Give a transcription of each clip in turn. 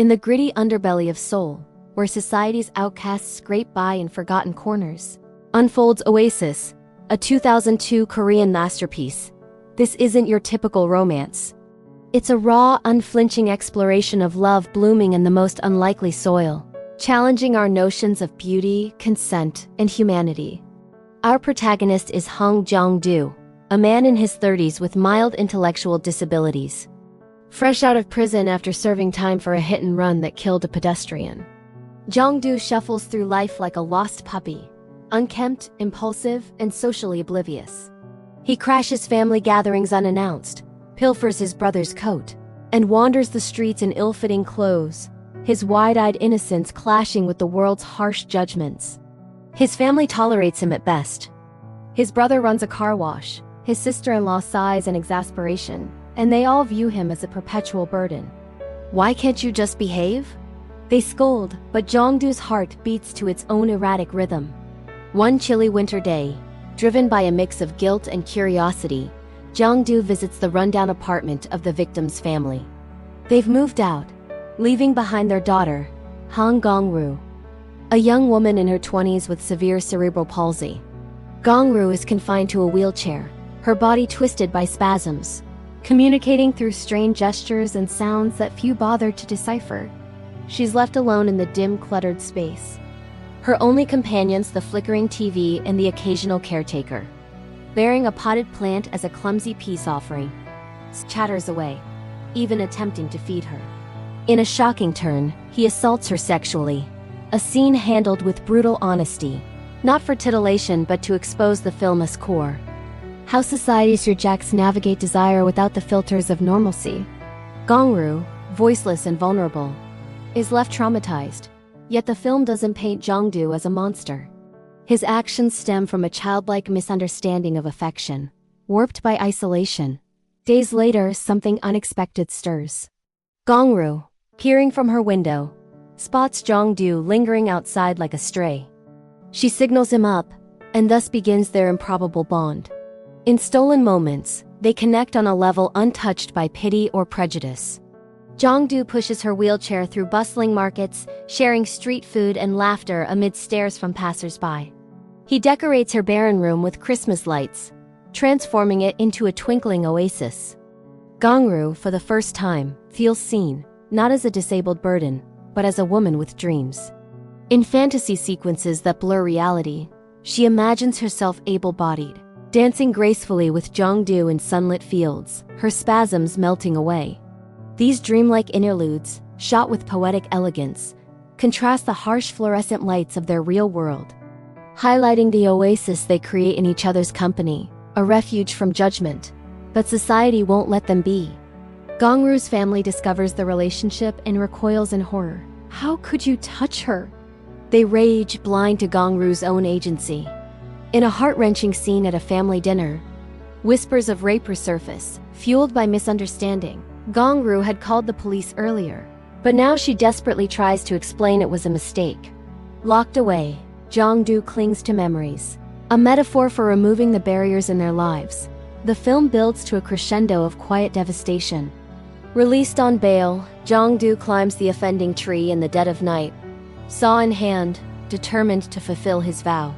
In the gritty underbelly of Seoul, where society's outcasts scrape by in forgotten corners, unfolds Oasis, a 2002 Korean masterpiece. This isn't your typical romance. It's a raw, unflinching exploration of love blooming in the most unlikely soil, challenging our notions of beauty, consent, and humanity. Our protagonist is Hong Jong-do, a man in his 30s with mild intellectual disabilities. Fresh out of prison after serving time for a hit-and-run that killed a pedestrian, Jong-do shuffles through life like a lost puppy, unkempt, impulsive, and socially oblivious. He crashes family gatherings unannounced, pilfers his brother's coat, and wanders the streets in ill-fitting clothes, his wide-eyed innocence clashing with the world's harsh judgments. His family tolerates him at best. His brother runs a car wash, his sister-in-law sighs in exasperation, and they all view him as a perpetual burden. Why can't you just behave? They scold, but Jong-do's heart beats to its own erratic rhythm. One chilly winter day, driven by a mix of guilt and curiosity, Jong-do visits the rundown apartment of the victim's family. They've moved out, leaving behind their daughter, Han Gong-ru, a young woman in her 20s with severe cerebral palsy. Gong-ru is confined to a wheelchair, her body twisted by spasms, communicating through strange gestures and sounds that few bother to decipher. She's left alone in the dim, cluttered space. Her only companions the flickering TV and the occasional caretaker, bearing a potted plant as a clumsy peace offering, chatters away, even attempting to feed her. In a shocking turn, he assaults her sexually, a scene handled with brutal honesty, not for titillation but to expose the film's core. How society's rejects navigate desire without the filters of normalcy. Gong-ru, voiceless and vulnerable, is left traumatized, yet the film doesn't paint Jong-do as a monster. His actions stem from a childlike misunderstanding of affection, warped by isolation. Days later, something unexpected stirs. Gong-ru, peering from her window, spots Jong-do lingering outside like a stray. She signals him up, and thus begins their improbable bond. In stolen moments, they connect on a level untouched by pity or prejudice. Jong-do pushes her wheelchair through bustling markets, sharing street food and laughter amid stares from passers-by. He decorates her barren room with Christmas lights, transforming it into a twinkling oasis. Gong-ru, for the first time, feels seen, not as a disabled burden, but as a woman with dreams. In fantasy sequences that blur reality, she imagines herself able-bodied, dancing gracefully with Jong-do in sunlit fields, her spasms melting away. These dreamlike interludes, shot with poetic elegance, contrast the harsh fluorescent lights of their real world, highlighting the oasis they create in each other's company, a refuge from judgment. But society won't let them be. Gong-ru's family discovers the relationship and recoils in horror. How could you touch her? They rage, blind to Gong-ru's own agency. In a heart-wrenching scene at a family dinner, whispers of rape resurface, fueled by misunderstanding. Gong-ru had called the police earlier, but now she desperately tries to explain it was a mistake. Locked away, Jong-do clings to memories, a metaphor for removing the barriers in their lives. The film builds to a crescendo of quiet devastation. Released on bail, Jong-do climbs the offending tree in the dead of night, saw in hand, determined to fulfill his vow.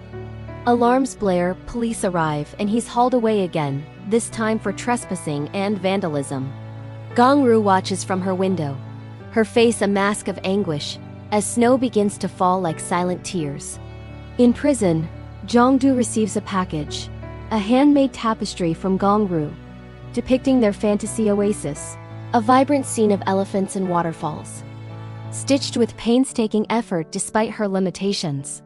Alarms blare, police arrive, and he's hauled away again, this time for trespassing and vandalism. Gong-ru watches from her window, her face a mask of anguish, as snow begins to fall like silent tears. In prison, Jong-do receives a package, a handmade tapestry from Gong-ru, depicting their fantasy oasis, a vibrant scene of elephants and waterfalls. Stitched with painstaking effort despite her limitations,